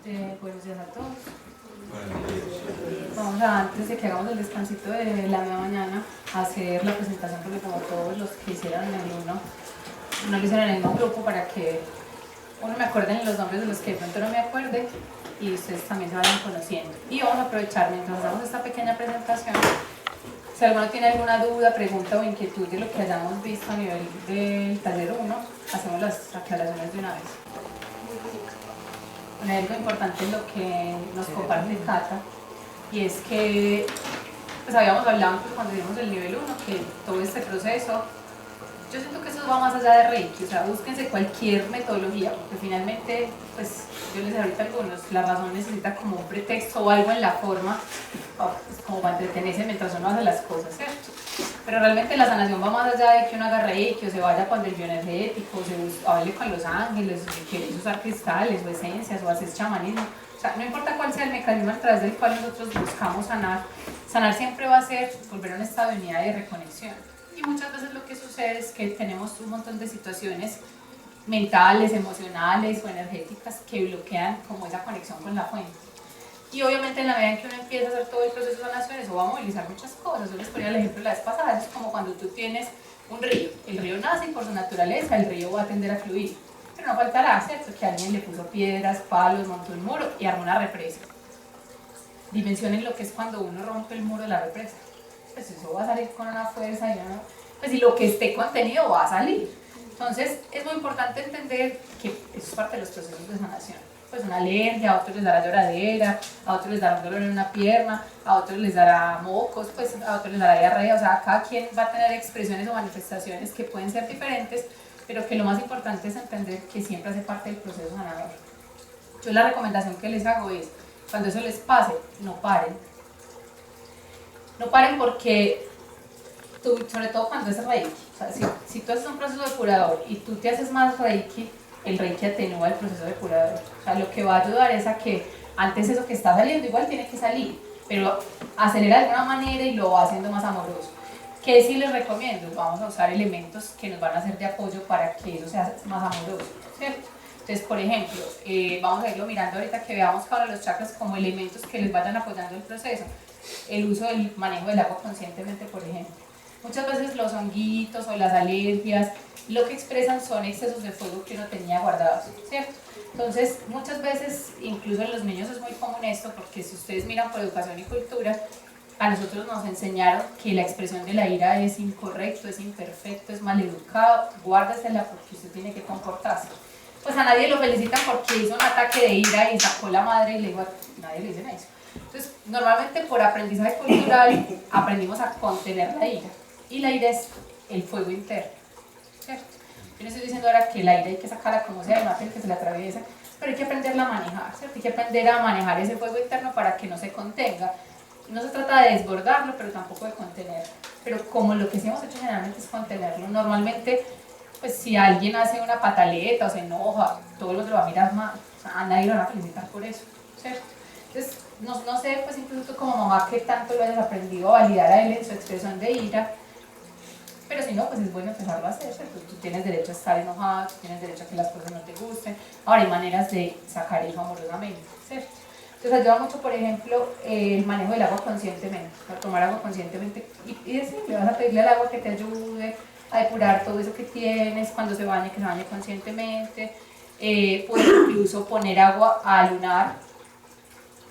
Buenos días a todos. Buenos días. Vamos a, antes de que hagamos el descansito de la media mañana, a hacer la presentación, porque como todos los que hicieron en el uno, no lo hicieron en el mismo grupo, para que uno me acuerden los nombres de los que de pronto no me acuerde y ustedes también se vayan conociendo. Y vamos a aprovechar mientras hacemos esta pequeña presentación. Si alguno tiene alguna duda, pregunta o inquietud de lo que hayamos visto a nivel del taller 1, hacemos las aclaraciones de una vez. Hay algo importante en lo que nos comparte Cata, y es que pues habíamos hablado cuando vimos el nivel 1 que todo este proceso, yo siento que eso va más allá de Reiki, o sea, búsquense cualquier metodología, porque finalmente, pues yo les decía ahorita a algunos, la razón necesita como un pretexto o algo en la forma, pues, como para entretenerse mientras uno hace las cosas, ¿cierto? Pero realmente la sanación va más allá de que uno haga Reiki o se vaya con el bioenergético, o se hable con los ángeles, o si quieres usar cristales o esencias o haces chamanismo. O sea, no importa cuál sea el mecanismo a través del cual nosotros buscamos sanar, sanar siempre va a ser volver a un estado de unidad y de reconexión. Y muchas veces lo que sucede es que tenemos un montón de situaciones mentales, emocionales o energéticas que bloquean como esa conexión con la fuente. Y obviamente en la medida en que uno empieza a hacer todo el proceso de sanación, eso va a movilizar muchas cosas. Yo les ponía el ejemplo la vez pasada, es como cuando tú tienes un río. El río nace y por su naturaleza el río va a tender a fluir. Pero no faltará, ¿cierto?, que alguien le puso piedras, palos, montó un muro y armó una represa. Dimensionen lo que es cuando uno rompe el muro de la represa. Pues eso va a salir con una fuerza y uno, pues y lo que esté contenido va a salir. Entonces es muy importante entender que eso es parte de los procesos de sanación. Pues una alergia, a otros les dará lloradera, a otros les dará un dolor en una pierna, a otros les dará mocos, pues a otros les dará diarrea, o sea, cada quien va a tener expresiones o manifestaciones que pueden ser diferentes, pero que lo más importante es entender que siempre hace parte del proceso sanador. Yo la recomendación que les hago es, cuando eso les pase, no paren. No paren porque, sobre todo cuando es Reiki, o sea, si tú haces un proceso depurador y tú te haces más Reiki, el Reiki atenúa el proceso depurador. O sea, lo que va a ayudar es a que antes eso que está saliendo igual tiene que salir, pero acelera de alguna manera y lo va haciendo más amoroso. ¿Qué sí les recomiendo? Vamos a usar elementos que nos van a hacer de apoyo para que eso sea más amoroso, ¿cierto? Entonces, por ejemplo, vamos a irlo mirando ahorita que veamos cada uno de los chakras como elementos que les vayan apoyando el proceso. El uso del manejo del agua conscientemente, por ejemplo. Muchas veces los honguitos o las alergias lo que expresan son excesos de fuego que uno tenía guardados, ¿cierto? Entonces, muchas veces, incluso en los niños es muy común esto, porque si ustedes miran por educación y cultura, a nosotros nos enseñaron que la expresión de la ira es incorrecto, es imperfecto, es maleducado, guárdesela porque usted tiene que comportarse. Pues a nadie lo felicitan porque hizo un ataque de ira y sacó la madre y le digo, nadie le dice eso. Entonces, normalmente por aprendizaje cultural aprendimos a contener la ira, y la ira es el fuego interno, ¿cierto? Yo no estoy diciendo ahora que la ira hay que sacarla como sea, no hacer que se la atraviesa, pero hay que aprenderla a manejar, ¿cierto? Hay que aprender a manejar ese fuego interno para que no se contenga. No se trata de desbordarlo, pero tampoco de contenerlo. Pero como lo que sí hemos hecho generalmente es contenerlo, normalmente, pues si alguien hace una pataleta o se enoja, todo el mundo lo va a mirar mal, o sea, a nadie lo van a felicitar por eso, ¿cierto? Entonces, no sé, pues incluso tú como mamá, que tanto lo hayas aprendido a validar a él en su expresión de ira, pero si no, pues es bueno empezarlo a hacer, ¿cierto? Tú tienes derecho a estar enojado, tú tienes derecho a que las cosas no te gusten. Ahora hay maneras de sacar eso amorosamente, ¿cierto? Entonces ayuda mucho, por ejemplo, el manejo del agua conscientemente, a tomar agua conscientemente y decirle, vas a pedirle al agua que te ayude a depurar todo eso que tienes, cuando se bañe, que se bañe conscientemente. Puedes incluso poner agua a lunar,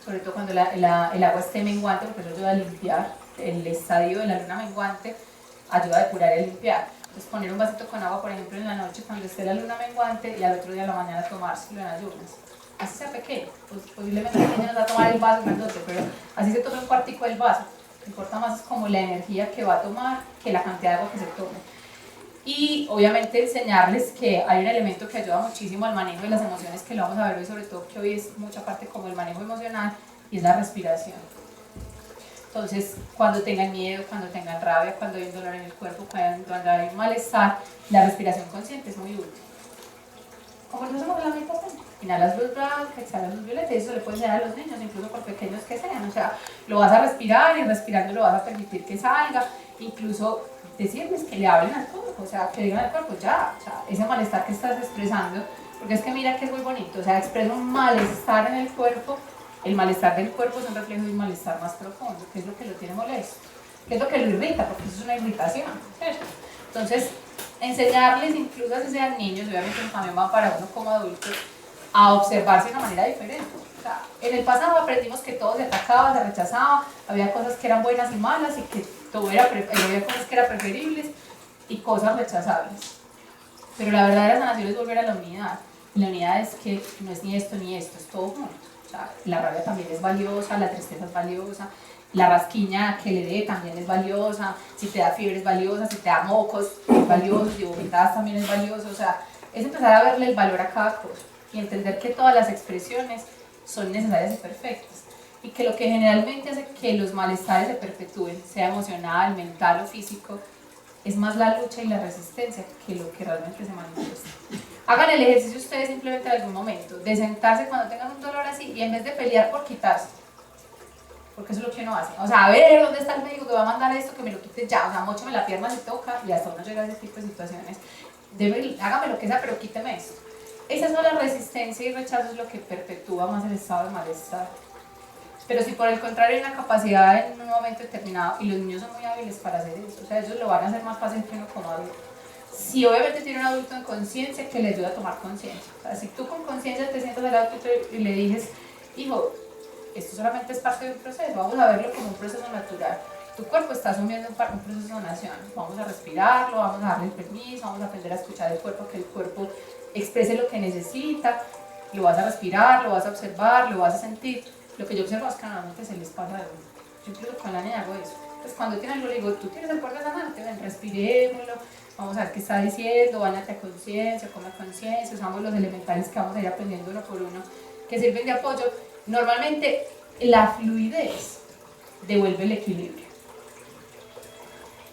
sobre todo cuando el agua esté menguante, porque eso ayuda a limpiar el estadio de la luna menguante, ayuda a depurar y a limpiar. Entonces poner un vasito con agua, por ejemplo, en la noche cuando esté la luna menguante y al otro día a la mañana tomárselo en ayunas. Así sea pequeño, pues posiblemente el niño nos va a tomar el vaso grandote, pero así se toma un cuartico del vaso. Lo que importa más es como la energía que va a tomar que la cantidad de agua que se tome. Y obviamente enseñarles que hay un elemento que ayuda muchísimo al manejo de las emociones, que lo vamos a ver hoy, sobre todo que hoy es mucha parte como el manejo emocional, y es la respiración. Entonces, cuando tengan miedo, cuando tengan rabia, cuando hay un dolor en el cuerpo, cuando hay un malestar, la respiración consciente es muy útil. Como lo hacemos en la meditación, inhalas luz blanca, exhalas luz violeta, y eso le puede enseñar a los niños, incluso por pequeños que sean. O sea, lo vas a respirar y respirando lo vas a permitir que salga, incluso decirles que le hablen al cuerpo, o sea, que digan al cuerpo, ya, o sea, ese malestar que estás expresando, porque es que mira que es muy bonito, o sea, expresa un malestar en el cuerpo. El malestar del cuerpo es un reflejo de un malestar más profundo, que es lo que lo tiene molesto, que es lo que lo irrita, porque eso es una irritación, ¿cierto? Entonces, enseñarles, incluso si sean niños, obviamente también va para uno como adulto, a observarse de una manera diferente. O sea, en el pasado aprendimos que todo se atacaba, se rechazaba, había cosas que eran buenas y malas y que todo había cosas que eran preferibles y cosas rechazables. Pero la verdadera sanación es volver a la unidad. Y la unidad es que no es ni esto, es todo junto. O sea, la rabia también es valiosa, la tristeza es valiosa, la rasquiña que le dé también es valiosa, si te da fiebre es valiosa, si te da mocos es valioso, si vomitas también es valioso. O sea, es empezar a verle el valor a cada cosa y entender que todas las expresiones son necesarias y perfectas. Y que lo que generalmente hace que los malestares se perpetúen, sea emocional, mental o físico, es más la lucha y la resistencia que lo que realmente se manifiesta. Hagan el ejercicio ustedes simplemente en algún momento, de sentarse cuando tengan un dolor así y en vez de pelear por quitarse, porque eso es lo que uno hace. O sea, a ver, ¿dónde está el médico que va a mandar esto? Que me lo quite ya, o sea, móchame la pierna si toca y hasta uno llega a ese tipo de situaciones. Hágame lo que sea, pero quíteme esto. Esa sola resistencia y rechazo es lo que perpetúa más el estado de malestar. Pero si por el contrario hay una capacidad en un momento determinado, y los niños son muy hábiles para hacer eso, o sea, ellos lo van a hacer más fácil que uno como adulto. Si obviamente tiene un adulto en conciencia que le ayuda a tomar conciencia. O sea, si tú con conciencia te sientas al lado y le dices, hijo, esto solamente es parte de un proceso, vamos a verlo como un proceso natural. Tu cuerpo está asumiendo un proceso de sanación, vamos a respirarlo, vamos a darle el permiso, vamos a aprender a escuchar el cuerpo, que el cuerpo exprese lo que necesita, lo vas a respirar, lo vas a observar, lo vas a sentir. Lo que yo observo es que normalmente se les pasa de uno. Yo incluso con la niña hago eso. Entonces cuando tiene algo le digo, tú tienes el poder de sanarte, ven, respirémoslo, vamos a ver qué está diciendo, báñate a conciencia, come a conciencia, usamos los elementales que vamos a ir aprendiendo uno por uno, que sirven de apoyo. Normalmente la fluidez devuelve el equilibrio.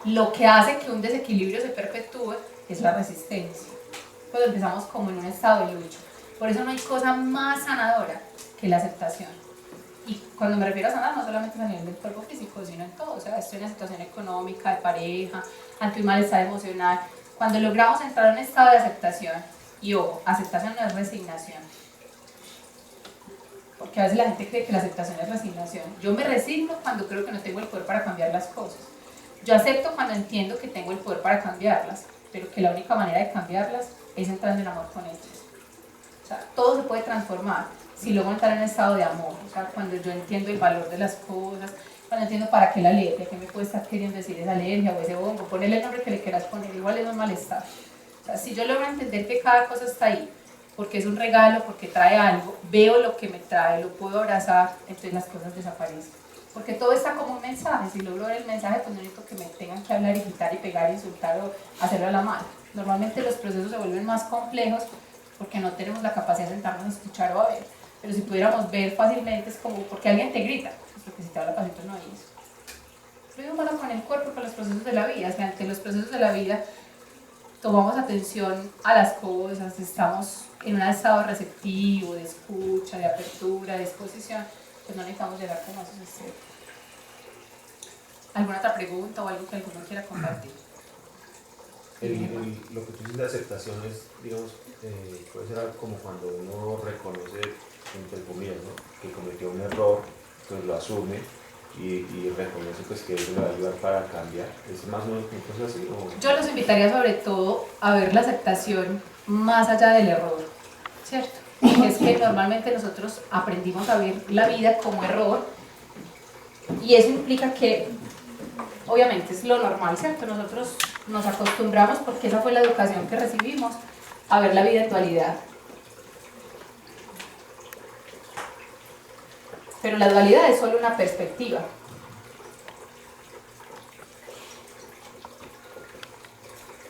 Lo que hace que un desequilibrio se perpetúe es la resistencia. Cuando empezamos como en un estado de lucha. Por eso no hay cosa más sanadora que la aceptación. Y cuando me refiero a sanar, no solamente a nivel del cuerpo físico, sino en todo. O sea, estoy en una situación económica, de pareja, ante un malestar emocional. Cuando logramos entrar en un estado de aceptación, y ojo, aceptación no es resignación. Porque a veces la gente cree que la aceptación es resignación. Yo me resigno cuando creo que no tengo el poder para cambiar las cosas. Yo acepto cuando entiendo que tengo el poder para cambiarlas, pero que la única manera de cambiarlas es entrando en amor con ellas. O sea, todo se puede transformar si logro entrar en un estado de amor. O sea, cuando yo entiendo el valor de las cosas, cuando entiendo para qué la alergia, qué me puede estar queriendo decir esa alergia o ese hongo, ponerle el nombre que le quieras poner, igual es un malestar. O sea, si yo logro entender que cada cosa está ahí, porque es un regalo, porque trae algo, veo lo que me trae, lo puedo abrazar, entonces las cosas desaparecen. Porque todo está como un mensaje, si logro ver el mensaje, pues no necesito que me tengan que hablar y gritar y pegar, insultar o hacerlo a la mano. Normalmente los procesos se vuelven más complejos porque no tenemos la capacidad de sentarnos a escuchar o a ver. Pero si pudiéramos ver fácilmente es como porque alguien te grita, porque si te habla pasito no oyes. Lo mismo pasa con el cuerpo, con los procesos de la vida. Si ante los procesos de la vida tomamos atención a las cosas, estamos en un estado receptivo, de escucha, de apertura, de disposición, pues no necesitamos llegar como a esos extremos. ¿Alguna otra pregunta o algo que alguno quiera compartir? Lo que tú dices de aceptación es, digamos, puede ser algo como cuando uno reconoce, entre comillas, ¿no?, que cometió un error, pues lo asume y reconoce pues, que eso le va a ayudar para cambiar. ¿Es más o menos una cosa así? ¿O? Yo los invitaría sobre todo a ver la aceptación más allá del error, ¿cierto? Porque es que normalmente nosotros aprendimos a ver la vida como error y eso implica que, obviamente es lo normal, ¿cierto? Nosotros nos acostumbramos, porque esa fue la educación que recibimos, a ver la vida en dualidad. Pero la dualidad es solo una perspectiva.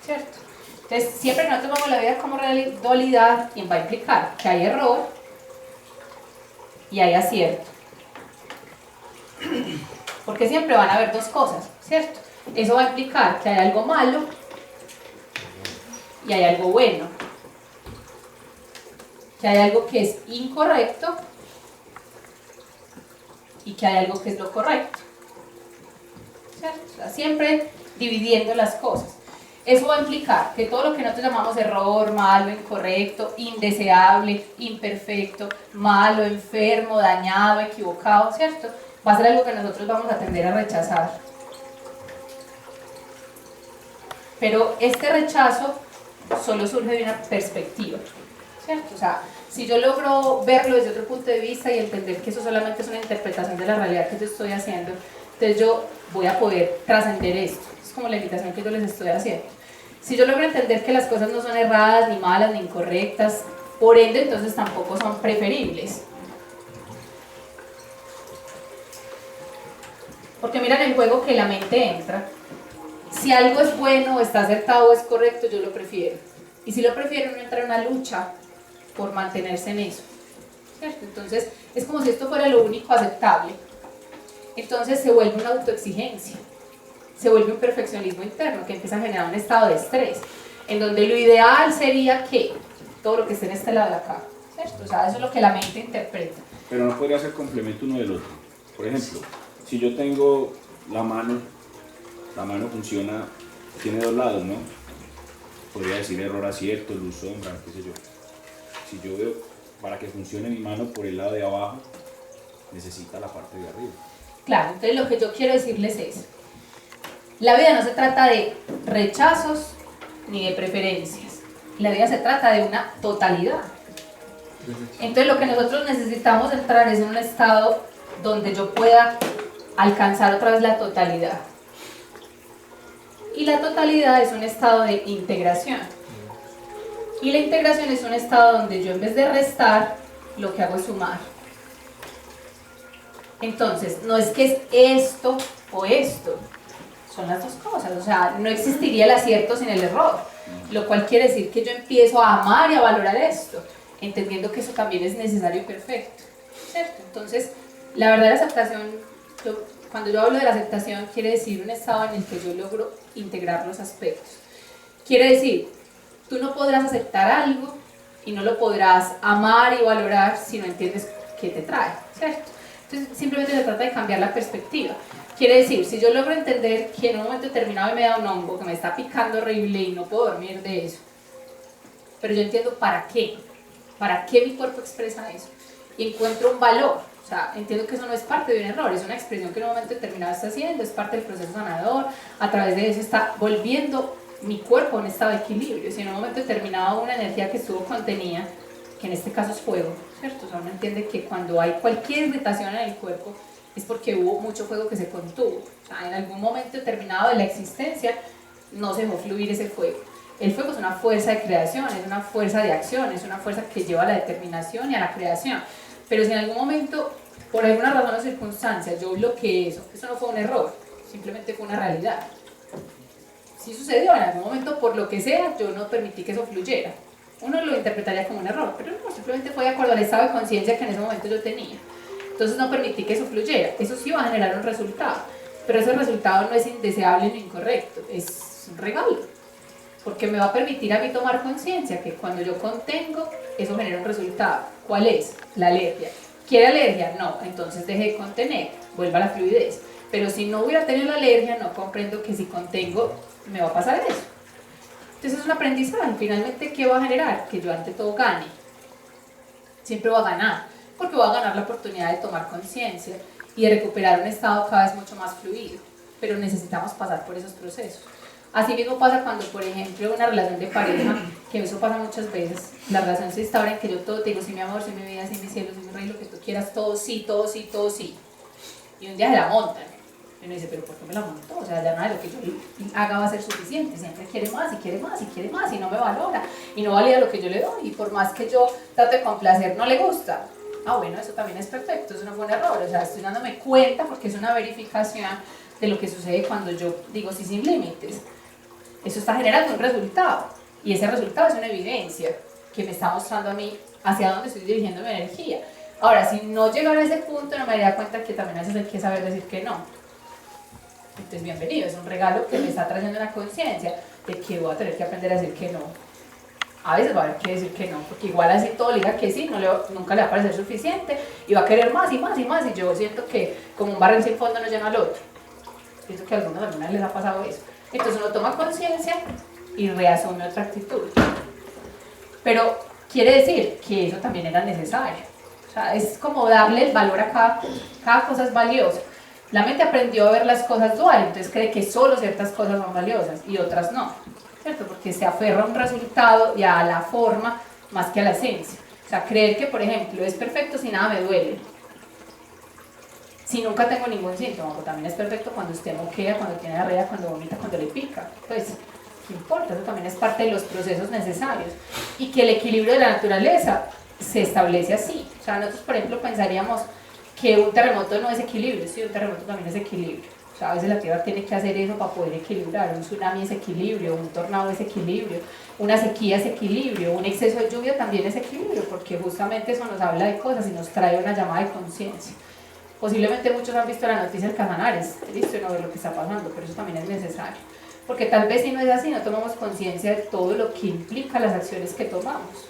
¿Cierto? Entonces, siempre nosotros vemos la vida como dualidad y va a implicar que hay error y hay acierto. Porque siempre van a haber dos cosas, ¿cierto? Eso va a implicar que hay algo malo y hay algo bueno. Que hay algo que es incorrecto y que hay algo que es lo correcto. ¿Cierto? O sea, siempre dividiendo las cosas. Eso va a implicar que todo lo que nosotros llamamos error, malo, incorrecto, indeseable, imperfecto, malo, enfermo, dañado, equivocado, ¿cierto? Va a ser algo que nosotros vamos a tender a rechazar. Pero este rechazo solo surge de una perspectiva, ¿cierto? O sea, si yo logro verlo desde otro punto de vista y entender que eso solamente es una interpretación de la realidad que yo estoy haciendo, entonces yo voy a poder trascender esto. Es como la invitación que yo les estoy haciendo. Si yo logro entender que las cosas no son erradas, ni malas, ni incorrectas, por ende, entonces tampoco son preferibles. Porque miran el juego que la mente entra. Si algo es bueno, está acertado o es correcto, yo lo prefiero. Y si lo prefiero, uno entra en una lucha por mantenerse en eso, ¿cierto? Entonces, es como si esto fuera lo único aceptable. Entonces se vuelve una autoexigencia, se vuelve un perfeccionismo interno que empieza a generar un estado de estrés, en donde lo ideal sería que todo lo que esté en este lado de acá, ¿cierto? O sea, eso es lo que la mente interpreta. Pero no podría ser complemento uno del otro. Por ejemplo, si yo tengo la mano funciona, tiene dos lados, ¿no? Podría decir error, acierto, luz, sombra, qué sé yo. Si yo veo, para que funcione mi mano por el lado de abajo, necesita la parte de arriba. Claro, entonces lo que yo quiero decirles es, la vida no se trata de rechazos ni de preferencias, la vida se trata de una totalidad. Entonces lo que nosotros necesitamos entrar es en un estado donde yo pueda alcanzar otra vez la totalidad. Y la totalidad es un estado de integración. Y la integración es un estado donde yo en vez de restar, lo que hago es sumar. Entonces, no es que es esto o esto, son las dos cosas. O sea, no existiría el acierto sin el error. Lo cual quiere decir que yo empiezo a amar y a valorar esto, entendiendo que eso también es necesario y perfecto, ¿cierto? Entonces, la verdadera aceptación, cuando yo hablo de la aceptación, quiere decir un estado en el que yo logro integrar los aspectos. Quiere decir, tú no podrás aceptar algo y no lo podrás amar y valorar si no entiendes qué te trae, ¿cierto? Entonces, simplemente se trata de cambiar la perspectiva. Quiere decir, si yo logro entender que en un momento determinado me da un hongo que me está picando horrible y no puedo dormir de eso, pero yo entiendo para qué mi cuerpo expresa eso, y encuentro un valor. O sea, entiendo que eso no es parte de un error, es una expresión que en un momento determinado está haciendo, es parte del proceso sanador, a través de eso está volviendo mi cuerpo a un estado de equilibrio. Si en un momento determinado una energía que estuvo contenida, que en este caso es fuego, ¿cierto? O sea, uno entiende que cuando hay cualquier irritación en el cuerpo es porque hubo mucho fuego que se contuvo. O sea, en algún momento determinado de la existencia no se dejó fluir ese fuego. El fuego es una fuerza de creación, es una fuerza de acción, es una fuerza que lleva a la determinación y a la creación. Pero si en algún momento, por alguna razón o circunstancia, yo bloqueé eso no fue un error, simplemente fue una realidad. Sí sucedió en algún momento, por lo que sea, yo no permití que eso fluyera. Uno lo interpretaría como un error, pero no, simplemente fue de acuerdo al estado de conciencia que en ese momento yo tenía. Entonces no permití que eso fluyera. Eso sí va a generar un resultado, pero ese resultado no es indeseable ni incorrecto, es un regalo, porque me va a permitir a mí tomar conciencia que cuando yo contengo, eso genera un resultado. ¿Cuál es? La alergia. ¿Quiere alergia? No, entonces deje de contener, vuelva a la fluidez. Pero si no hubiera tenido la alergia, no comprendo que si contengo, me va a pasar eso. Entonces es un aprendizaje. Finalmente, ¿qué va a generar? Que yo ante todo gane. Siempre voy a ganar, porque voy a ganar la oportunidad de tomar conciencia y de recuperar un estado cada vez mucho más fluido. Pero necesitamos pasar por esos procesos. Así mismo pasa cuando, por ejemplo, una relación de pareja, que eso pasa muchas veces, la relación se instaura en que yo todo te digo, sí mi amor, sí mi vida, sí mi cielo, sí mi rey, lo que tú quieras, todo sí, todo sí, todo sí. Y un día se la montan. Y uno dice, pero ¿por qué me la montó? O sea, ya nada de lo que yo haga va a ser suficiente. Siempre quiere más y quiere más y quiere más y no me valora y no valida lo que yo le doy. Y por más que yo trate de complacer, no le gusta. Ah, bueno, eso también es perfecto, eso no fue un error. O sea, estoy dándome cuenta porque es una verificación de lo que sucede cuando yo digo sí sin límites. Eso está generando un resultado y ese resultado es una evidencia que me está mostrando a mí hacia dónde estoy dirigiendo mi energía. Ahora, si no llegara a ese punto, no me daría cuenta que también a veces hay que saber decir que no. Entonces, bienvenido, es un regalo que me está trayendo una conciencia de que voy a tener que aprender a decir que no. A veces va a haber que decir que no, porque igual así todo le diga que sí, nunca le va a parecer suficiente y va a querer más y más y más. Y yo siento que como un barril sin fondo no llena al otro. Pienso que a algunas les ha pasado eso. Entonces uno toma conciencia y reasume otra actitud. Pero quiere decir que eso también era necesario. O sea, es como darle el valor a cada cosa es valiosa. La mente aprendió a ver las cosas dual, entonces cree que solo ciertas cosas son valiosas y otras no, ¿cierto? Porque se aferra a un resultado y a la forma más que a la esencia. O sea, creer que, por ejemplo, es perfecto si nada me duele, si nunca tengo ningún síntoma, pues también es perfecto cuando usted moquea, cuando tiene diarrea, cuando vomita, cuando le pica. Pues, ¿qué importa? Eso también es parte de los procesos necesarios. Y que el equilibrio de la naturaleza se establece así. O sea, nosotros, por ejemplo, pensaríamos que un terremoto no es equilibrio, sí, un terremoto también es equilibrio. O sea, a veces la Tierra tiene que hacer eso para poder equilibrar. Un tsunami es equilibrio, un tornado es equilibrio, una sequía es equilibrio, un exceso de lluvia también es equilibrio, porque justamente eso nos habla de cosas y nos trae una llamada de conciencia. Posiblemente muchos han visto la noticia del Casanares, listo, no ver lo que está pasando, pero eso también es necesario. Porque tal vez si no es así, no tomamos conciencia de todo lo que implica las acciones que tomamos.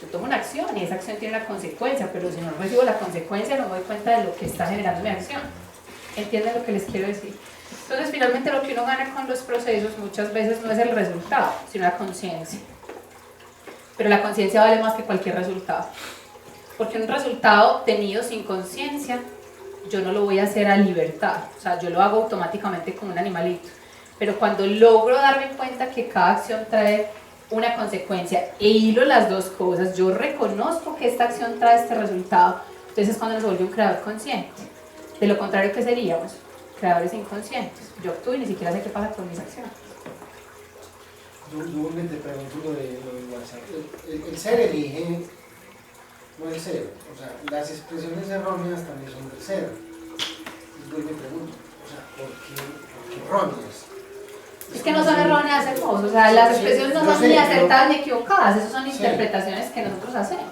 Yo tomo una acción y esa acción tiene una consecuencia, pero si no recibo la consecuencia no me doy cuenta de lo que está generando mi acción. ¿Entienden lo que les quiero decir? Entonces finalmente lo que uno gana con los procesos muchas veces no es el resultado, sino la conciencia. Pero la conciencia vale más que cualquier resultado. Porque un resultado tenido sin conciencia, yo no lo voy a hacer a libertad, o sea, yo lo hago automáticamente como un animalito. Pero cuando logro darme cuenta que cada acción trae una consecuencia e hilo las dos cosas, yo reconozco que esta acción trae este resultado, entonces es cuando nos vuelve un creador consciente. De lo contrario, ¿qué seríamos? Creadores inconscientes. Yo actúo y ni siquiera sé qué pasa con mis acciones. Yo te pregunto lo de WhatsApp. El ser elige, no el ser. O sea, las expresiones erróneas también son del ser. Y yo me pregunto, o sea, ¿por qué erróneas? Es que no son erróneas, hermosos. O sea, las expresiones no son ni acertadas ni equivocadas. Esas son interpretaciones que nosotros hacemos.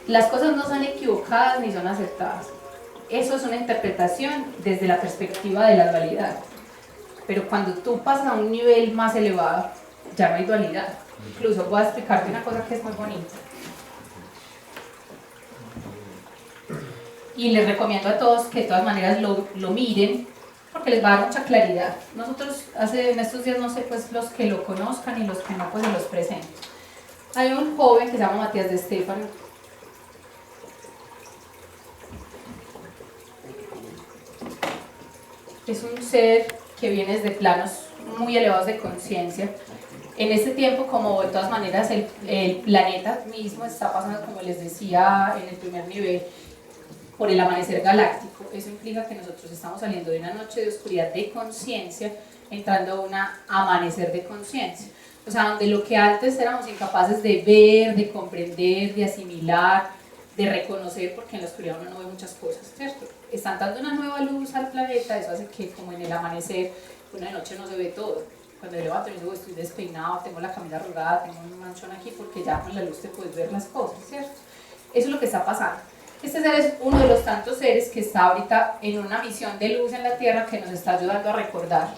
Las cosas no son equivocadas ni son acertadas. Eso es una interpretación desde la perspectiva de la dualidad. Pero cuando tú pasas a un nivel más elevado, ya no hay dualidad. Incluso voy a explicarte una cosa que es muy bonita. Y les recomiendo a todos que de todas maneras lo miren, porque les va a dar mucha claridad. Nosotros en estos días, no sé, pues los que lo conozcan y los que no, pues se los presento. Hay un joven que se llama Matías de Stefano. Es un ser que viene desde planos muy elevados de conciencia. En este tiempo, como de todas maneras el planeta mismo está pasando, como les decía, en el primer nivel, por el amanecer galáctico, eso implica que nosotros estamos saliendo de una noche de oscuridad de conciencia, entrando a un amanecer de conciencia. O sea, donde lo que antes éramos incapaces de ver, de comprender, de asimilar, de reconocer, porque en la oscuridad uno no ve muchas cosas, ¿cierto? Están dando una nueva luz al planeta, eso hace que como en el amanecer, una de noche no se ve todo. Cuando me levanto y digo, estoy despeinado, tengo la camisa arrugada, tengo un manchón aquí, porque ya con la luz te puedes ver las cosas, ¿cierto? Eso es lo que está pasando. Este ser es uno de los tantos seres que está ahorita en una misión de luz en la Tierra que nos está ayudando a recordar.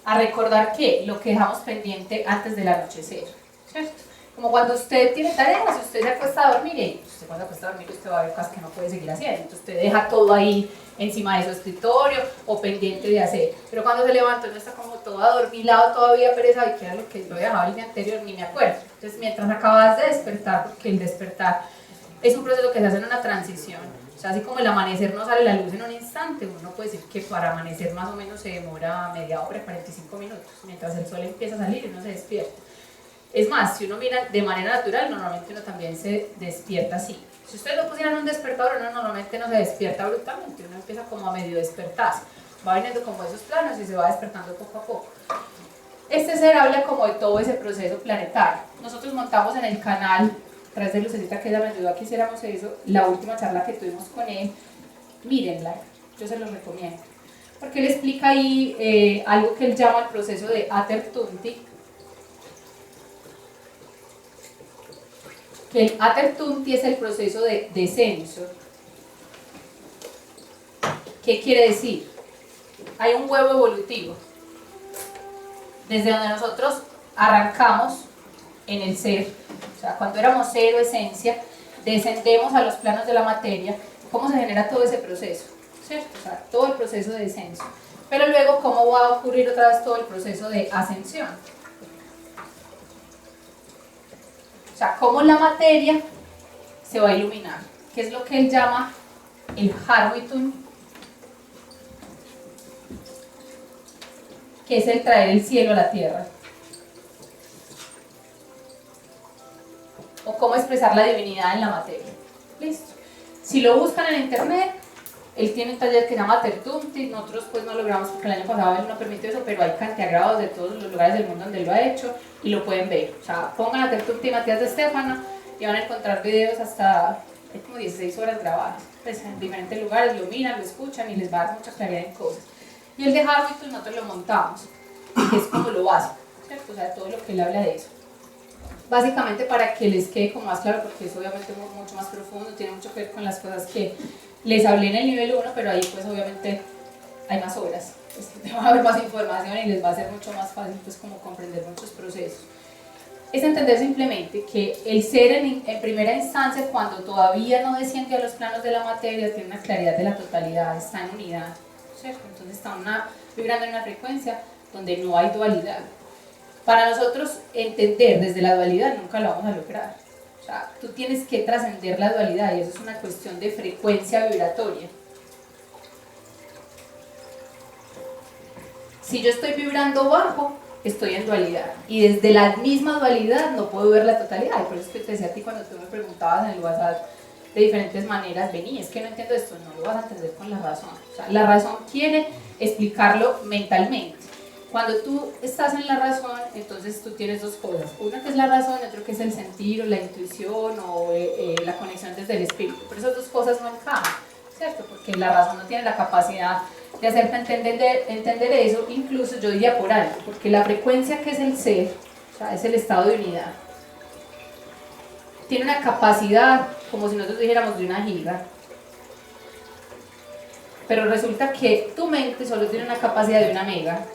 A recordar que lo que dejamos pendiente antes del anochecer, ¿cierto? Como cuando usted tiene tareas, usted se acuesta a dormir y usted cuando se acuesta a dormir usted va a ver cosas que no puede seguir haciendo, entonces usted deja todo ahí encima de su escritorio o pendiente de hacer, pero cuando se levanta uno está como todo adormilado, todavía pereza y queda lo que lo dejaba el día anterior, ni me acuerdo. Entonces mientras acabas de despertar, porque el despertar es un proceso que se hace en una transición, o sea, así como el amanecer no sale la luz en un instante, uno puede decir que para amanecer más o menos se demora media hora, 45 minutos, mientras el sol empieza a salir y uno se despierta. Es más, si uno mira de manera natural, normalmente uno también se despierta así. Si ustedes no pusieran un despertador, uno normalmente no se despierta brutalmente, uno empieza como a medio despertarse, va viniendo como esos planos y se va despertando poco a poco. Este ser habla como de todo ese proceso planetario. Nosotros montamos en el canal, a través de Lucecita que ella me ayudó a que hiciéramos eso, la última charla que tuvimos con él, mírenla, yo se los recomiendo. Porque él explica ahí algo que él llama el proceso de Atertunti, que el Atertunti es el proceso de descenso. ¿Qué quiere decir? Hay un huevo evolutivo, desde donde nosotros arrancamos en el ser, o sea, cuando éramos cero esencia, descendemos a los planos de la materia. ¿Cómo se genera todo ese proceso? ¿cierto? O sea, todo el proceso de descenso. Pero luego, ¿cómo va a ocurrir otra vez todo el proceso de ascensión? O sea, cómo la materia se va a iluminar, que es lo que él llama el Harvitun, que es el traer el cielo a la tierra. O cómo expresar la divinidad en la materia. Listo. Si lo buscan en internet, él tiene un taller que se llama Tertumti, nosotros pues no logramos porque el año pasado él no permitió eso, pero hay cantidad de grabados de todos los lugares del mundo donde él lo ha hecho y lo pueden ver. O sea, pongan a Tertumti y Matías de Stefano y van a encontrar videos hasta, hay como 16 horas grabadas, pues en diferentes lugares, lo miran, lo escuchan y les va a dar mucha claridad en cosas. Y el de Harvitun nosotros lo montamos, que es como lo básico, ¿cierto? O sea, todo lo que él habla de eso. Básicamente para que les quede como más claro, porque es obviamente mucho más profundo, tiene mucho que ver con las cosas que les hablé en el nivel 1, pero ahí pues obviamente hay más horas, pues, va a haber más información y les va a ser mucho más fácil pues como comprender muchos procesos. Es entender simplemente que el ser en primera instancia, cuando todavía no desciende a los planos de la materia, tiene una claridad de la totalidad, está en unidad, ¿cierto? Entonces está vibrando en una frecuencia donde no hay dualidad. Para nosotros entender desde la dualidad nunca lo vamos a lograr. O sea, tú tienes que trascender la dualidad y eso es una cuestión de frecuencia vibratoria. Si yo estoy vibrando bajo, estoy en dualidad y desde la misma dualidad no puedo ver la totalidad. Y por eso es que te decía a ti cuando tú me preguntabas en el WhatsApp de diferentes maneras, vení, es que no entiendo esto, no lo vas a entender con la razón. O sea, la razón quiere explicarlo mentalmente. Cuando tú estás en la razón, entonces tú tienes dos cosas, una que es la razón y otra que es el sentir o la intuición o la conexión desde el espíritu, pero esas dos cosas no encajan, ¿cierto? Porque la razón no tiene la capacidad de hacerte entender eso, incluso yo diría por algo, porque la frecuencia que es el ser, o sea, es el estado de unidad, tiene una capacidad, como si nosotros dijéramos de una giga, pero resulta que tu mente solo tiene una capacidad de una mega.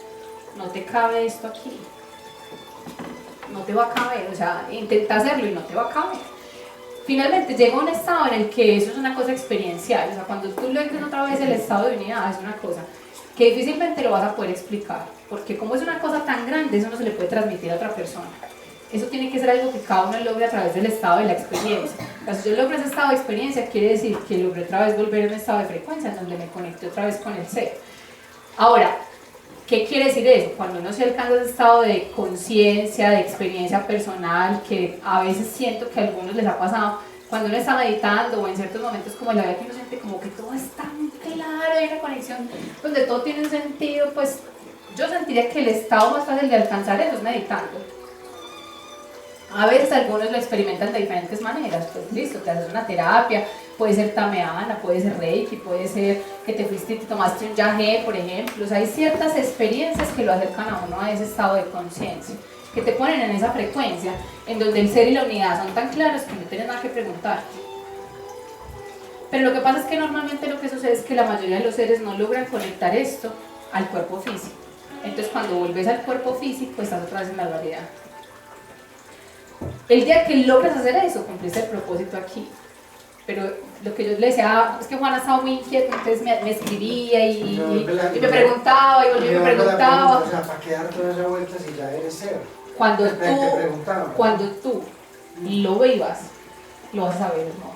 No te cabe esto aquí, no te va a caber, o sea, intenta hacerlo y no te va a caber. Finalmente llega un estado en el que eso es una cosa experiencial, o sea, cuando tú logres otra vez el estado de unidad, es una cosa que difícilmente lo vas a poder explicar, porque como es una cosa tan grande, eso no se le puede transmitir a otra persona. Eso tiene que ser algo que cada uno logre a través del estado de la experiencia. O sea, si yo logro ese estado de experiencia, quiere decir que logré otra vez volver a un estado de frecuencia en donde me conecté otra vez con el ser. Ahora, ¿qué quiere decir eso? Cuando uno se alcanza ese estado de conciencia, de experiencia personal, que a veces siento que a algunos les ha pasado, cuando uno está meditando o en ciertos momentos como la vida que uno siente como que todo es tan claro, hay una conexión donde todo tiene un sentido, pues yo sentiría que el estado más fácil de alcanzar eso es meditando. A veces algunos lo experimentan de diferentes maneras, pues listo, te haces una terapia, puede ser tameana, puede ser reiki, puede ser que te fuiste y te tomaste un yagé, por ejemplo. O sea, hay ciertas experiencias que lo acercan a uno a ese estado de conciencia, que te ponen en esa frecuencia, en donde el ser y la unidad son tan claros que no tienes nada que preguntarte. Pero lo que pasa es que normalmente lo que sucede es que la mayoría de los seres no logran conectar esto al cuerpo físico. Entonces cuando vuelves al cuerpo físico estás otra vez en la dualidad. El día que logras hacer eso, cumpliste el propósito aquí. Pero lo que yo le decía, es que Juana estaba muy inquieta, entonces me escribía y me preguntaba y volvía y me preguntaba. O sea, ¿para qué dar todas esas vueltas si ya eres cero? Cuando tú lo vivas, lo vas a saber, ¿no?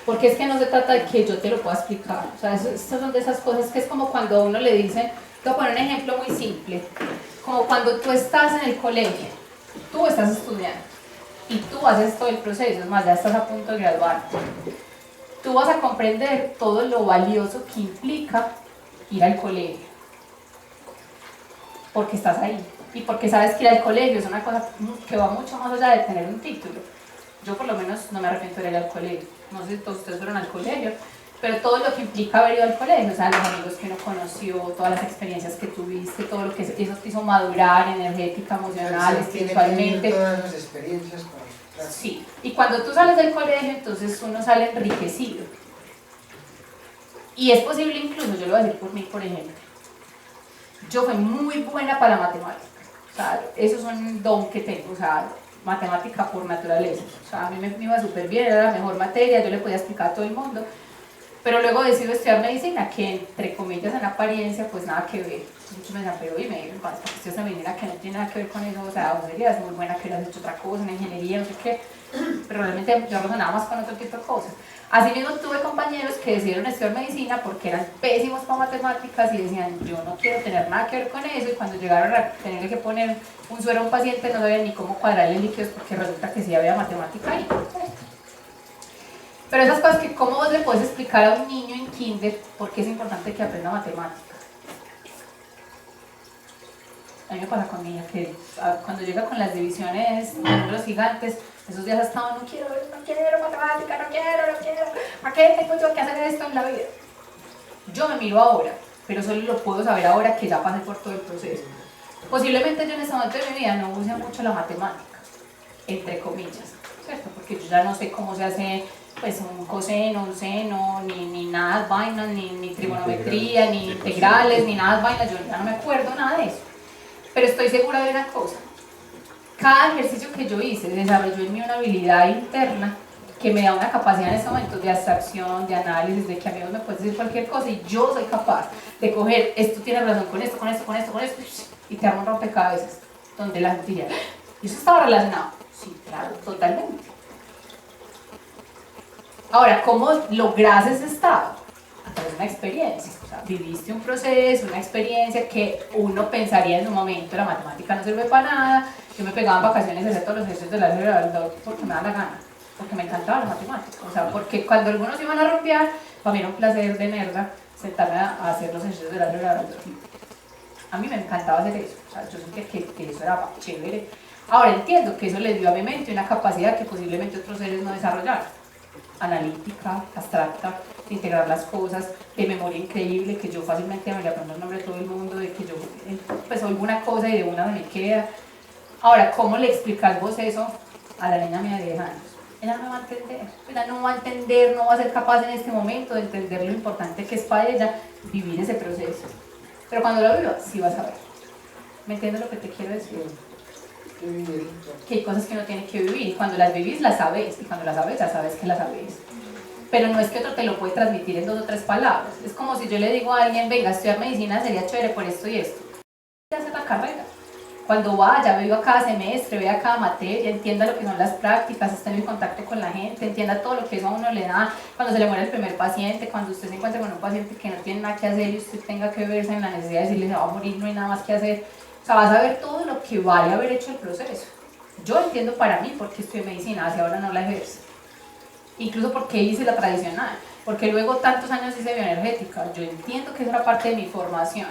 Porque es que no se trata de que yo te lo pueda explicar. O sea, estas son de esas cosas que es como cuando a uno le dicen, te voy a poner un ejemplo muy simple, como cuando tú estás en el colegio, tú estás estudiando y tú haces todo el proceso, es más, ya estás a punto de graduarte. Tú vas a comprender todo lo valioso que implica ir al colegio, porque estás ahí y porque sabes que ir al colegio es una cosa que va mucho más allá de tener un título. Yo por lo menos no me arrepiento de ir al colegio, no sé si todos ustedes fueron al colegio, pero todo lo que implica haber ido al colegio, o sea, los amigos que uno conoció, todas las experiencias que tuviste, todo lo que eso te hizo madurar energética, emocional, espiritualmente. Todas las experiencias. Sí, y cuando tú sales del colegio, entonces uno sale enriquecido. Y es posible incluso, yo lo voy a decir por mí, por ejemplo, yo fui muy buena para la matemática, o sea, eso es un don que tengo, o sea, matemática por naturaleza, o sea, a mí me iba súper bien, era la mejor materia, yo le podía explicar a todo el mundo, Pero luego decido estudiar medicina, que entre comillas en apariencia pues nada que ver. Muchos me decían, pero dime, ¿para qué estudias medicina que no tiene nada que ver con eso? O sea, vos serías muy buena que hubieras hecho otra cosa, una ingeniería, no sé qué. Pero realmente yo razonaba más con otro tipo de cosas. Asimismo tuve compañeros que decidieron estudiar medicina porque eran pésimos para matemáticas y decían, yo no quiero tener nada que ver con eso, y cuando llegaron a tener que poner un suero a un paciente no sabían ni cómo cuadrarle líquidos porque resulta que sí había matemática ahí. Pero esas cosas que cómo vos le puedes explicar a un niño en kinder por qué es importante que aprenda matemáticas. A mí me pasa con mi hija que cuando llega con las divisiones de números gigantes, esos días hasta no quiero matemática, no quiero, ¿para qué tengo yo que hacer esto en la vida? Yo me miro ahora, pero solo lo puedo saber ahora que ya pasé por todo el proceso. Posiblemente yo en este momento de mi vida no use mucho la matemática, entre comillas, ¿cierto? Porque yo ya no sé cómo se hace pues un coseno, un seno, ni nada de vainas, ni trigonometría, ni integrales, ni nada de vainas, yo ya no me acuerdo nada de eso. Pero estoy segura de una cosa, cada ejercicio que yo hice desarrolló en mí una habilidad interna que me da una capacidad en este momento de abstracción, de análisis, de que a mí me puedes decir cualquier cosa y yo soy capaz de coger, esto tiene razón con esto, y te armo un rompecabezas, donde la gente diría, ¿y eso estaba relacionado? Sí, claro, totalmente. Ahora, ¿cómo logras ese estado? A través de una experiencia, o sea, viviste un proceso, una experiencia que uno pensaría en su momento, la matemática no sirve para nada, yo me pegaba en vacaciones a hacer todos los ejercicios del álgebra del doc porque me da la gana, porque me encantaba la matemática, o sea, porque cuando algunos iban a rompear, para mí era un placer de nerda sentarme a hacer los ejercicios del álgebra del doc. A mí me encantaba hacer eso, o sea, yo sentía que eso era chévere. Ahora entiendo que eso le dio a mi mente una capacidad que posiblemente otros seres no desarrollaron. Analítica, abstracta, de integrar las cosas, de memoria increíble, que yo fácilmente me le aprendo el nombre de todo el mundo, de que yo pues oigo una cosa y de una me queda. Ahora, ¿cómo le explicas vos eso a la niña mía de 10 años? Ella no va a entender, no va a ser capaz en este momento de entender lo importante que es para ella vivir ese proceso. Pero cuando lo viva, sí vas a ver. ¿Me entiendes lo que te quiero decir? Que hay cosas que uno tiene que vivir y cuando las vivís las sabes y cuando las sabes ya sabes que las sabes, pero no es que otro te lo puede transmitir en 2 o 3 palabras. Es como si yo le digo a alguien, venga, estudiar medicina sería chévere por esto y esto, y hacer la carrera, cuando vaya, viva cada semestre, vea cada materia, entienda lo que son las prácticas, esté en contacto con la gente, entienda todo lo que eso a uno le da, cuando se le muere el primer paciente, cuando usted se encuentra con un paciente que no tiene nada que hacer y usted tenga que verse en la necesidad de decirle se va a morir, no hay nada más que hacer. O sea, vas a ver todo lo que vale haber hecho el proceso. Yo entiendo para mí por qué estudié medicina, hacia ahora no la ejerzo. Incluso porque hice la tradicional, porque luego tantos años hice bioenergética. Yo entiendo que es una parte de mi formación,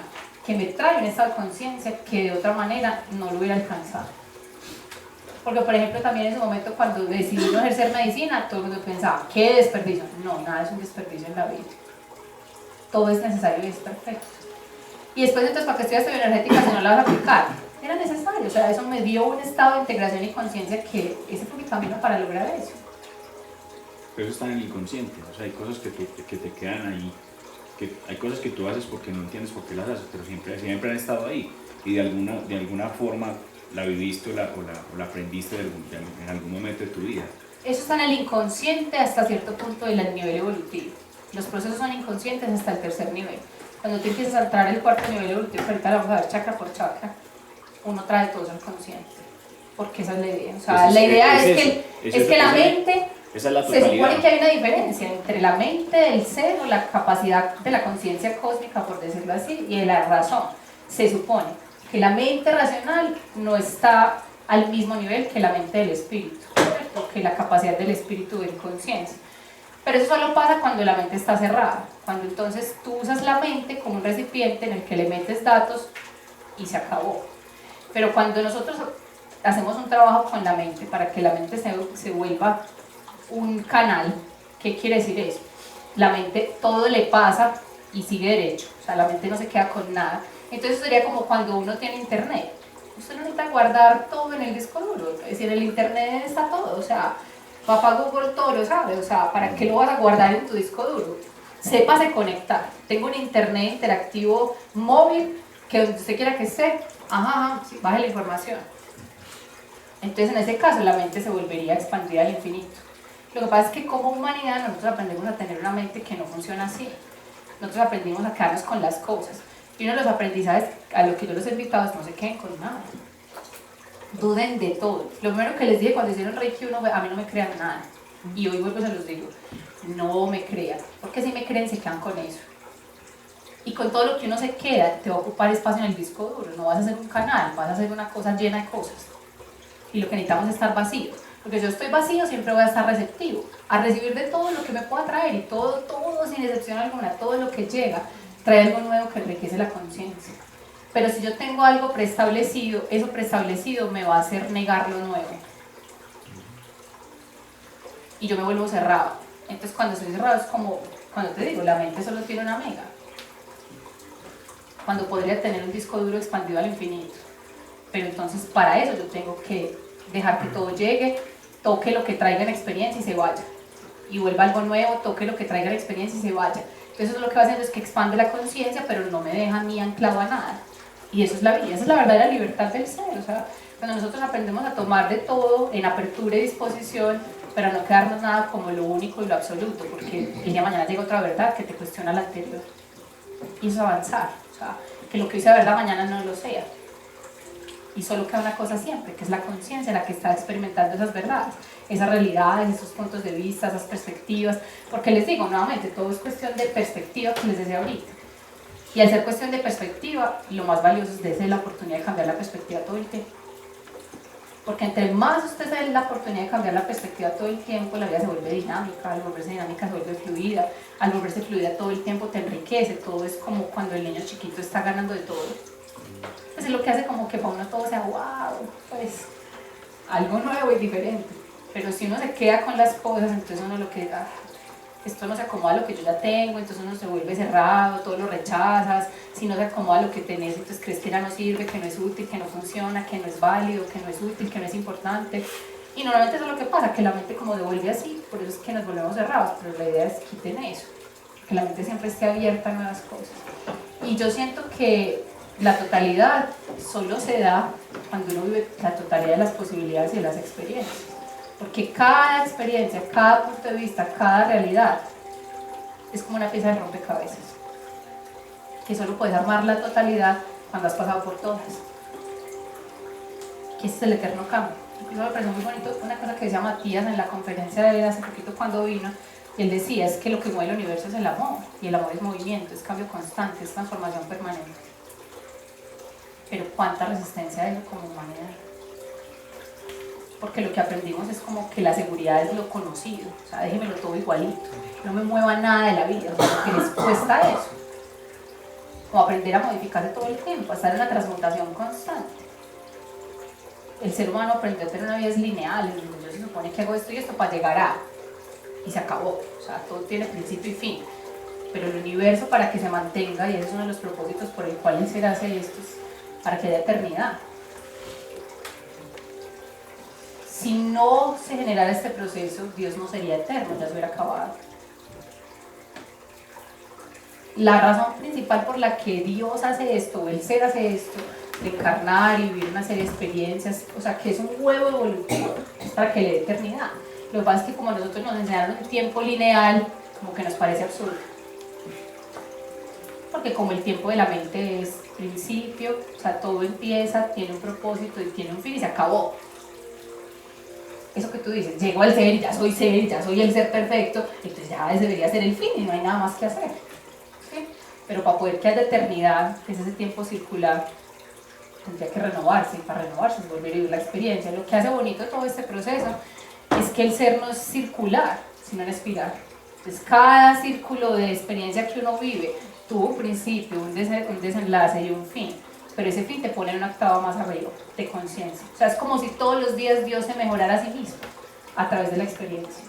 que me trae un estado de conciencia que de otra manera no lo hubiera alcanzado. Porque, por ejemplo, también en ese momento cuando decidí no ejercer medicina, todo el mundo pensaba, ¿qué desperdicio? No, nada es un desperdicio en la vida. Todo es necesario y es perfecto. Y después, entonces, ¿para qué estudiaste bioenergética si no la vas a aplicar? Era necesario, o sea, eso me dio un estado de integración y conciencia que ese fue mi camino para lograr eso. Pero eso está en el inconsciente, o sea, hay cosas que te quedan ahí, que hay cosas que tú haces porque no entiendes por qué las haces, pero siempre han estado ahí y de alguna forma la viviste o la aprendiste en algún momento de tu vida. Eso está en el inconsciente hasta cierto punto del nivel evolutivo. Los procesos son inconscientes hasta el 3er nivel. Cuando tú empiezas a entrar el 4 nivel evolutivo, ahorita lo vamos a ver chakra por chakra, uno trae todo eso al consciente, porque esa es la idea. O sea, la idea es que la mente, esa es la se totalidad. supone que hay una diferencia entre la mente del ser o la capacidad de la conciencia cósmica, por decirlo así, y de la razón. Se supone que la mente racional no está al mismo nivel que la mente del espíritu, ¿cierto? Que la capacidad del espíritu de conciencia. Pero eso solo pasa cuando la mente está cerrada, cuando entonces tú usas la mente como un recipiente en el que le metes datos y se acabó. Pero cuando nosotros hacemos un trabajo con la mente para que la mente se vuelva un canal, ¿qué quiere decir eso? La mente todo le pasa y sigue derecho, o sea, la mente no se queda con nada. Entonces sería como cuando uno tiene internet, usted no necesita guardar todo en el disco duro, es decir, en el internet está todo, o sea, papá Google todo lo sabe, o sea, ¿para qué lo vas a guardar en tu disco duro? Sépase conectar, tengo un internet interactivo móvil que donde usted quiera que esté, sí, baje la información. Entonces en ese caso la mente se volvería a expandir al infinito. Lo que pasa es que como humanidad nosotros aprendemos a tener una mente que no funciona así. Nosotros aprendimos a quedarnos con las cosas. Y uno de los aprendizajes a lo que yo los he invitado es no se queden con nada. Duden de todo. Lo primero que les dije cuando hicieron Reiki 1, a mí no me crean nada. Y hoy vuelvo y se los digo, no me crean. Porque si me creen se quedan con eso. Y con todo lo que uno se queda, te va a ocupar espacio en el disco duro. No vas a hacer un canal, vas a hacer una cosa llena de cosas. Y lo que necesitamos es estar vacíos. Porque si yo estoy vacío, siempre voy a estar receptivo. A recibir de todo lo que me pueda traer. Y todo, sin excepción alguna, todo lo que llega, trae algo nuevo que enriquece la conciencia. Pero si yo tengo algo preestablecido, eso preestablecido me va a hacer negar lo nuevo. Y yo me vuelvo cerrado. Entonces cuando estoy cerrado es como, cuando te digo, la mente solo tiene una mega. Cuando podría tener un disco duro expandido al infinito. Pero entonces para eso yo tengo que dejar que todo llegue, toque lo que traiga en experiencia y se vaya. Y vuelva algo nuevo, toque lo que traiga en experiencia y se vaya. Entonces eso lo que va haciendo es que expande la conciencia, pero no me deja a mí anclado a nada. Y eso es la vida, esa es la verdadera libertad del ser. O sea, cuando nosotros aprendemos a tomar de todo en apertura y disposición, pero no quedarnos nada como lo único y lo absoluto, porque el día de mañana llega otra verdad que te cuestiona la anterior. Y eso es avanzar, o sea, que lo que hoy sea verdad mañana no lo sea. Y solo queda una cosa siempre, que es la conciencia la que está experimentando esas verdades, esas realidades, esos puntos de vista, esas perspectivas. Porque les digo nuevamente, todo es cuestión de perspectiva, que les decía ahorita. Y al ser cuestión de perspectiva, lo más valioso es darse la oportunidad de cambiar la perspectiva todo el tiempo. Porque entre más usted se dé la oportunidad de cambiar la perspectiva todo el tiempo, la vida se vuelve dinámica, al volverse dinámica se vuelve fluida, al volverse fluida todo el tiempo te enriquece, todo es como cuando el niño chiquito está ganando de todo. Pues es lo que hace como que para uno todo sea wow, pues algo nuevo y diferente. Pero si uno se queda con las cosas, entonces uno lo que esto no se acomoda a lo que yo ya tengo, entonces uno se vuelve cerrado, todo lo rechazas. Si no se acomoda a lo que tenés, entonces crees que ya no sirve, que no es útil, que no funciona, que no es válido, que no es útil, que no es importante. Y normalmente eso es lo que pasa, que la mente como devuelve así, por eso es que nos volvemos cerrados, pero la idea es quiten eso, que la mente siempre esté abierta a nuevas cosas. Y yo siento que la totalidad solo se da cuando uno vive la totalidad de las posibilidades y de las experiencias. Porque cada experiencia, cada punto de vista, cada realidad es como una pieza de rompecabezas. Que solo puedes armar la totalidad cuando has pasado por todas. Que ese es el eterno cambio. Eso me pareció muy bonito, una cosa que decía Matías en la conferencia de él hace poquito cuando vino, y él decía, es que lo que mueve el universo es el amor, y el amor es movimiento, es cambio constante, es transformación permanente. Pero cuánta resistencia hay como humanidad. Porque lo que aprendimos es como que la seguridad es lo conocido, o sea, déjemelo todo igualito, no me mueva nada de la vida, o sea, lo que les cuesta eso, como aprender a modificarse todo el tiempo, a estar en la transmutación constante. El ser humano aprendió a tener una vida lineal, en donde yo se supone que hago esto y esto para llegar a, y se acabó, o sea, todo tiene principio y fin, pero el universo para que se mantenga, y ese es uno de los propósitos por el cual el ser hace esto, es para que haya eternidad. Si no se generara este proceso, Dios no sería eterno, ya se hubiera acabado. La razón principal por la que Dios hace esto, o el ser hace esto, de encarnar y vivir una serie de experiencias, o sea, que es un huevo evolutivo, es para que le dé eternidad. Lo que pasa es que como nosotros nos enseñaron un tiempo lineal, como que nos parece absurdo. Porque como el tiempo de la mente es principio, o sea, todo empieza, tiene un propósito y tiene un fin y se acabó. Eso que tú dices, llego al ser y ya soy el ser perfecto, entonces ya debería ser el fin y no hay nada más que hacer. ¿Sí? Pero para poder que haya eternidad, que es ese tiempo circular, tendría que renovarse, y para renovarse es volver a vivir la experiencia. Lo que hace bonito todo este proceso es que el ser no es circular, sino en espiral. Entonces cada círculo de experiencia que uno vive tuvo un principio, un desenlace y un fin. Pero ese fin te pone en una octava más arriba, de conciencia. O sea, es como si todos los días Dios se mejorara a sí mismo, a través de la experiencia.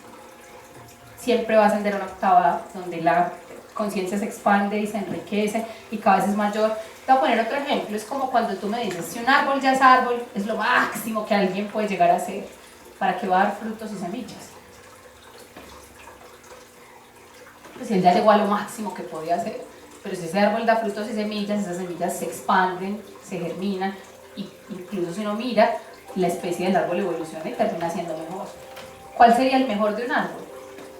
Siempre va a ascender a una octava donde la conciencia se expande y se enriquece y cada vez es mayor. Te voy a poner otro ejemplo, es como cuando tú me dices, si un árbol ya es árbol, es lo máximo que alguien puede llegar a ser, para que va a dar frutos y semillas. Pues si él ya llegó a lo máximo que podía hacer. Pero si ese árbol da frutos y semillas, esas semillas se expanden, se germinan, y incluso si uno mira, la especie del árbol evoluciona y termina siendo mejor. ¿Cuál sería el mejor de un árbol?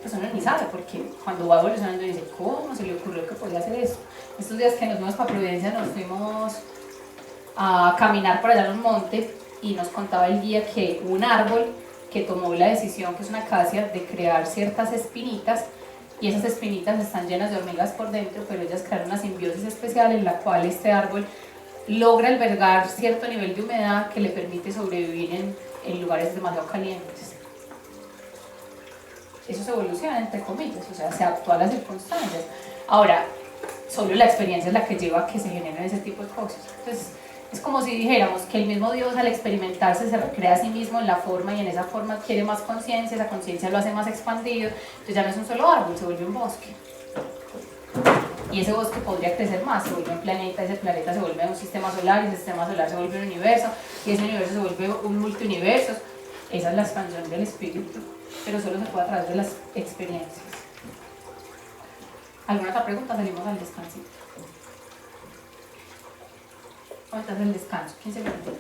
Pues uno ni sabe, porque cuando va evolucionando dice, ¿cómo se le ocurrió que podía hacer eso? Estos días que nos fuimos para Providencia nos fuimos a caminar por allá en un monte y nos contaba el guía que un árbol que tomó la decisión, que es una acacia, de crear ciertas espinitas, y esas espinitas están llenas de hormigas por dentro, pero ellas crearon una simbiosis especial en la cual este árbol logra albergar cierto nivel de humedad que le permite sobrevivir en lugares demasiado calientes. Eso se evoluciona entre comillas, o sea, se adaptó a las circunstancias. Ahora, solo la experiencia es la que lleva a que se generen ese tipo de cosas. Entonces, es como si dijéramos que el mismo Dios al experimentarse se recrea a sí mismo en la forma y en esa forma adquiere más conciencia, esa conciencia lo hace más expandido, entonces ya no es un solo árbol, se vuelve un bosque. Y ese bosque podría crecer más, se vuelve un planeta, ese planeta se vuelve un sistema solar, y ese sistema solar se vuelve un universo, y ese universo se vuelve un multiuniverso. Esa es la expansión del espíritu, pero solo se puede a través de las experiencias. ¿Alguna otra pregunta? Salimos al descansito. Vamos a hacer el descanso, 15 minutos.